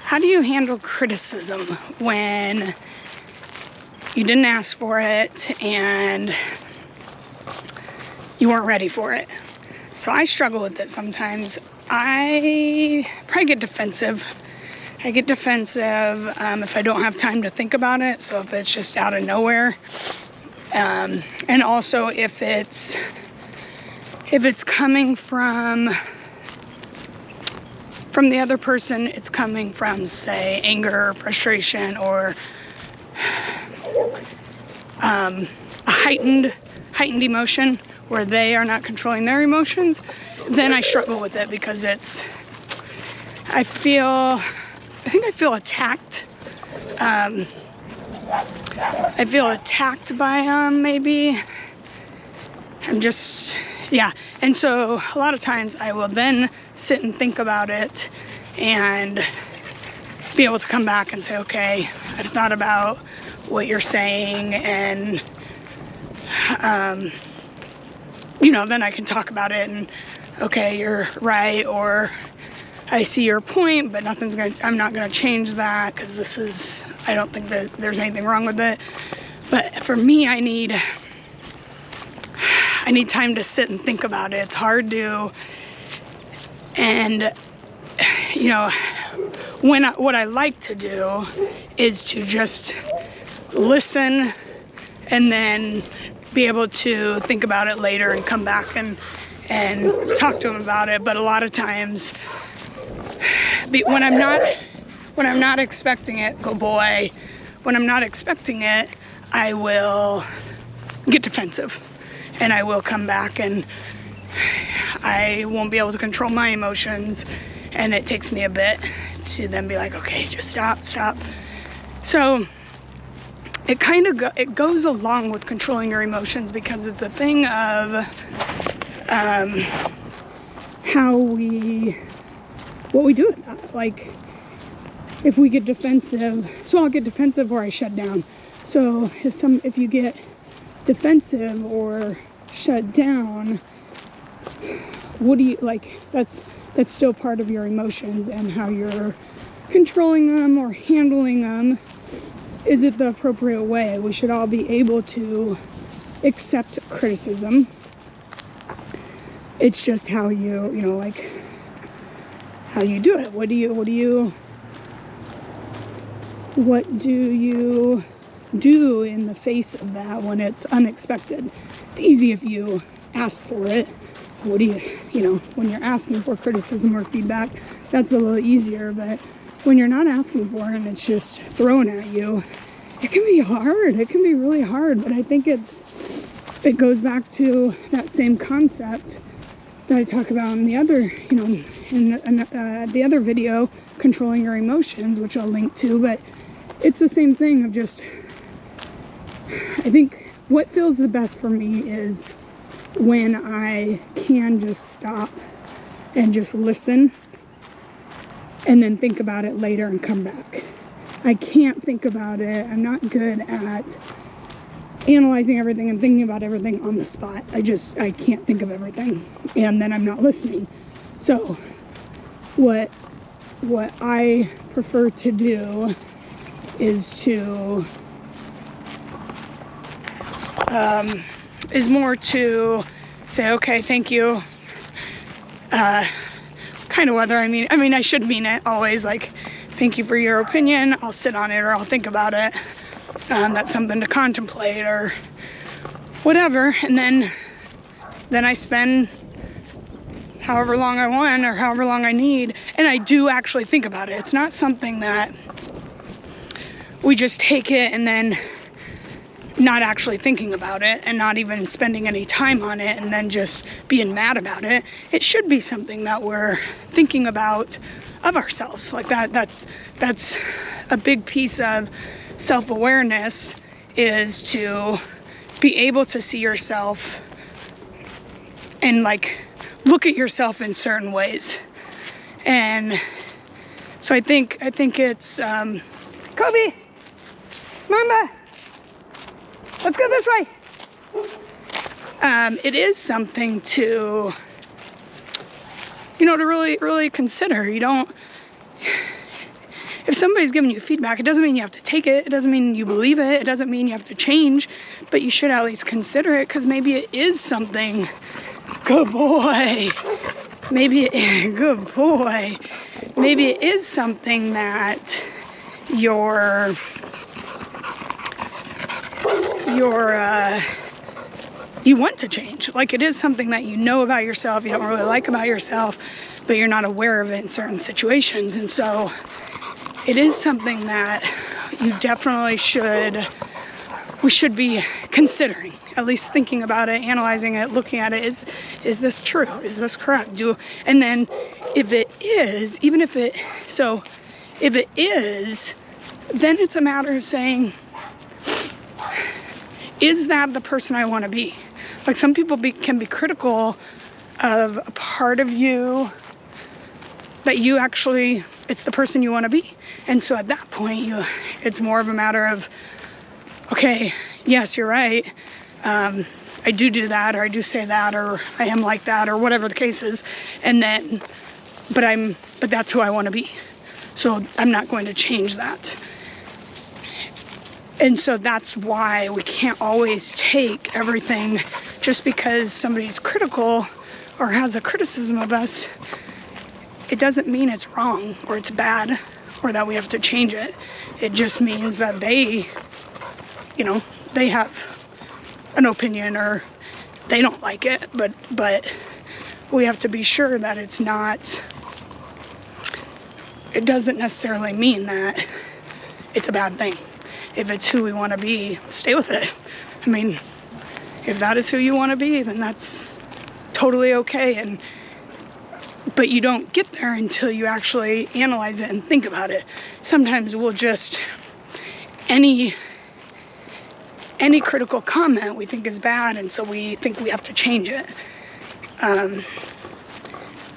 how do you handle criticism when you didn't ask for it and you weren't ready for it? So I struggle with it sometimes. I probably get defensive. I get defensive if I don't have time to think about it. So if it's just out of nowhere, and also if it's coming from the other person, it's coming from, say, anger, frustration, or a heightened emotion where they are not controlling their emotions, then I struggle with it because I think I feel attacked. I feel attacked by maybe. And so a lot of times I will then sit and think about it and be able to come back and say, okay, I've thought about what you're saying, and then I can talk about it and, okay, you're right, or I see your point, but I'm not gonna change that because I don't think that there's anything wrong with it. But for me, I need time to sit and think about it. It's hard to, and what I like to do is to just listen and then be able to think about it later and come back and talk to them about it. But a lot of times, when I'm not expecting it, when I'm not expecting it, I will get defensive, and I will come back, and I won't be able to control my emotions, and it takes me a bit to then be like, okay, just stop. So it goes along with controlling your emotions, because it's a thing of what we do with that. Like, if we get defensive, so I'll get defensive or I shut down. So if you get defensive or shut down, what do you like? That's still part of your emotions, and how you're controlling them or handling them. Is it the appropriate way? We should all be able to accept criticism. It's just how how you do it. What do you do in the face of that when it's unexpected? It's easy if you ask for it. What do you when you're asking for criticism or feedback, that's a little easier. But when you're not asking for it and it's just thrown at you, it can be hard. It can be really hard. But I think it goes back to that same concept that I talk about in the other, the other video, controlling your emotions, which I'll link to. But it's the same thing of just, I think what feels the best for me is when I can just stop and just listen and then think about it later and come back. I can't think about it. I'm not good at analyzing everything and thinking about everything on the spot. I can't think of everything, and then I'm not listening. So what I prefer to do is more to say, okay, thank you, kind of whether I mean I should mean it always, like, thank you for your opinion, I'll sit on it or I'll think about it, that's something to contemplate or whatever, and then I spend however long I want or however long I need, and I do actually think about it. It's not something that we just take it and then not actually thinking about it and not even spending any time on it and then just being mad about it. It should be something that we're thinking about of ourselves. Like that's a big piece of self-awareness, is to be able to see yourself and like look at yourself in certain ways. And so I think it's Kobe, Mama, let's go this way. It is something to really consider. if somebody's giving you feedback, it doesn't mean you have to take it. It doesn't mean you believe it. It doesn't mean you have to change, but you should at least consider it, because maybe it is something. Good boy. Good boy. Maybe it is something that you want to change. Like, it is something that you know about yourself, you don't really like about yourself, but you're not aware of it in certain situations. And so it is something that you definitely we should be considering, at least thinking about it, analyzing it, looking at it. Is this true? Is this correct? And then if it is, if it is, then it's a matter of saying, is that the person I want to be? Like, some people can be critical of a part of you that you actually, it's the person you want to be. And so at that point, it's more of a matter of, okay, yes, you're right. I do that, or I do say that, or I am like that, or whatever the case is. And then, but that's who I want to be. So I'm not going to change that. And so that's why we can't always take everything just because somebody's critical or has a criticism of us. It doesn't mean it's wrong or it's bad or that we have to change it. It just means that they have an opinion or they don't like it, but we have to be sure that it doesn't necessarily mean that it's a bad thing. If it's who we want to be, stay with it. I mean, if that is who you want to be, then that's totally okay. But you don't get there until you actually analyze it and think about it. Sometimes we'll just, any critical comment we think is bad, and so we think we have to change it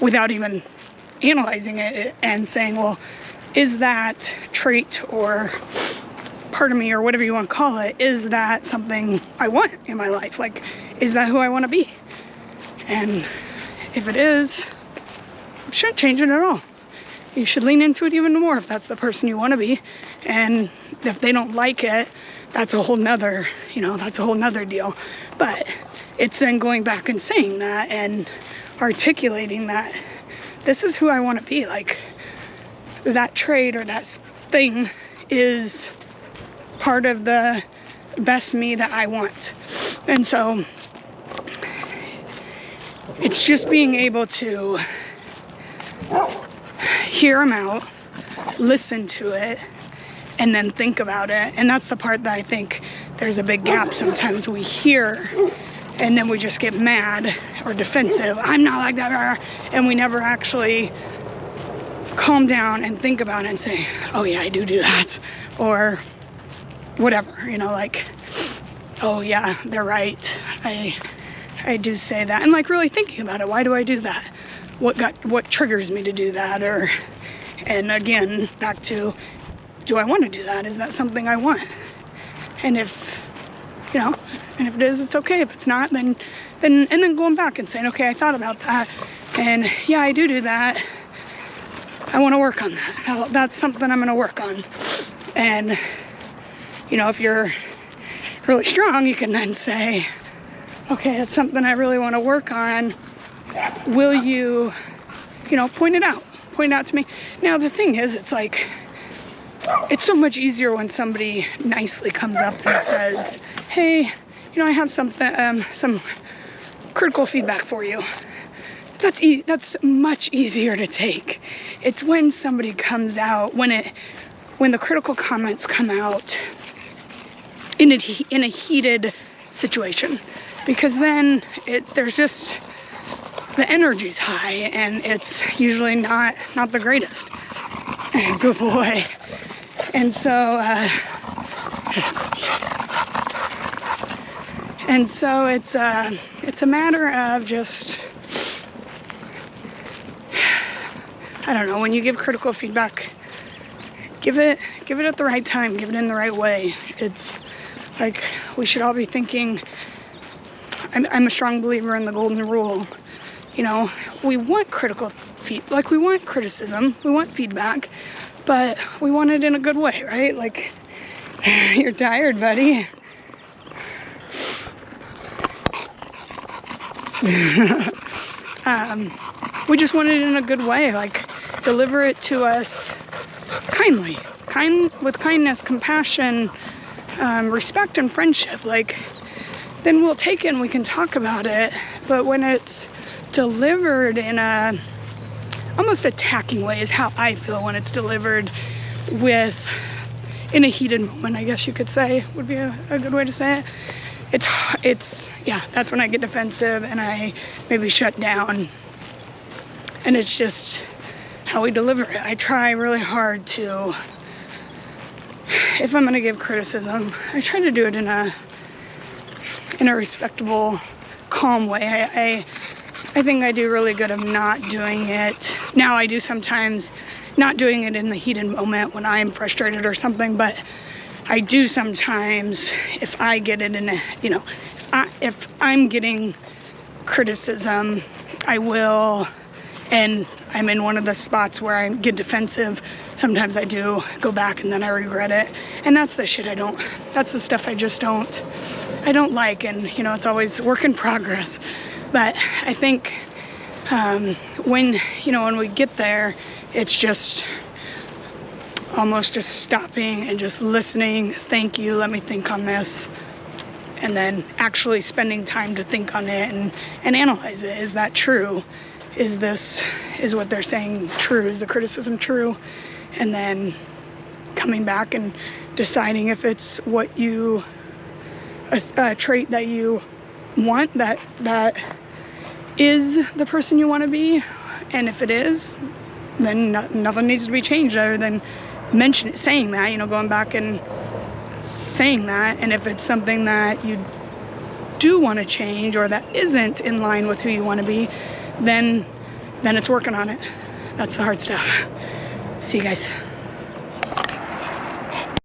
without even analyzing it and saying, well, is that trait or part of me, or whatever you want to call it, is that something I want in my life? Like, is that who I want to be? And if it is, you shouldn't change it at all. You should lean into it even more if that's the person you want to be. And if they don't like it, that's a whole nother deal. But it's then going back and saying that and articulating that this is who I want to be. Like, that trait or that thing is part of the best me that I want. And so it's just being able to hear them out, listen to it, and then think about it. And that's the part that I think there's a big gap. Sometimes we hear and then we just get mad or defensive. I'm not like that. And we never actually calm down and think about it and say, oh yeah, I do that. Or whatever, like, oh yeah, they're right. I do say that. And like really thinking about it. Why do I do that? What triggers me to do that? And again, back to, do I want to do that? Is that something I want? And if it is, it's okay. If it's not, then going back and saying, okay, I thought about that. And yeah, I do that. I want to work on that. That's something I'm going to work on. And, if you're really strong, you can then say, okay, it's something I really want to work on. Will you, point it out to me. Now, the thing is, it's like, it's so much easier when somebody nicely comes up and says, hey, I have some critical feedback for you. That's much easier to take. It's when somebody comes out, when the critical comments come out in a heated situation, because then there's just, the energy's high and it's usually not the greatest. Good boy. And so it's a matter of just, I don't know, when you give critical feedback, give it at the right time, give it in the right way. It's like, we should all be thinking, I'm a strong believer in the golden rule. We want critical feedback like we want criticism, we want feedback, but we want it in a good way, right? Like, you're tired, buddy. We just want it in a good way, like deliver it to us kindly, with kindness, compassion, respect, and friendship. Like, then we'll take it and we can talk about it. But when it's delivered in a almost attacking way, is how I feel when it's delivered in a heated moment, I guess you could say, would be a good way to say it. It's yeah, that's when I get defensive and I maybe shut down. And it's just how we deliver it. I try really hard to, if I'm gonna give criticism, I try to do it in a respectable, calm way. I think I do really good of not doing it. Now I do sometimes not doing it in the heated moment when I'm frustrated or something, but I do sometimes if I get it in a, if I'm getting criticism, I will, and I'm in one of the spots where I get defensive, sometimes I do go back and then I regret it. And that's the shit that's the stuff I just don't like. And, it's always work in progress. But I think when we get there, it's just almost just stopping and just listening. Thank you, let me think on this. And then actually spending time to think on it and analyze it. Is that true? Is what they're saying true? Is the criticism true? And then coming back and deciding if it's a trait that you want, that is the person you want to be. And if it is, then nothing needs to be changed other than saying that, going back and saying that. And if it's something that you do want to change or that isn't in line with who you want to be, then it's working on it. That's the hard stuff. See you guys.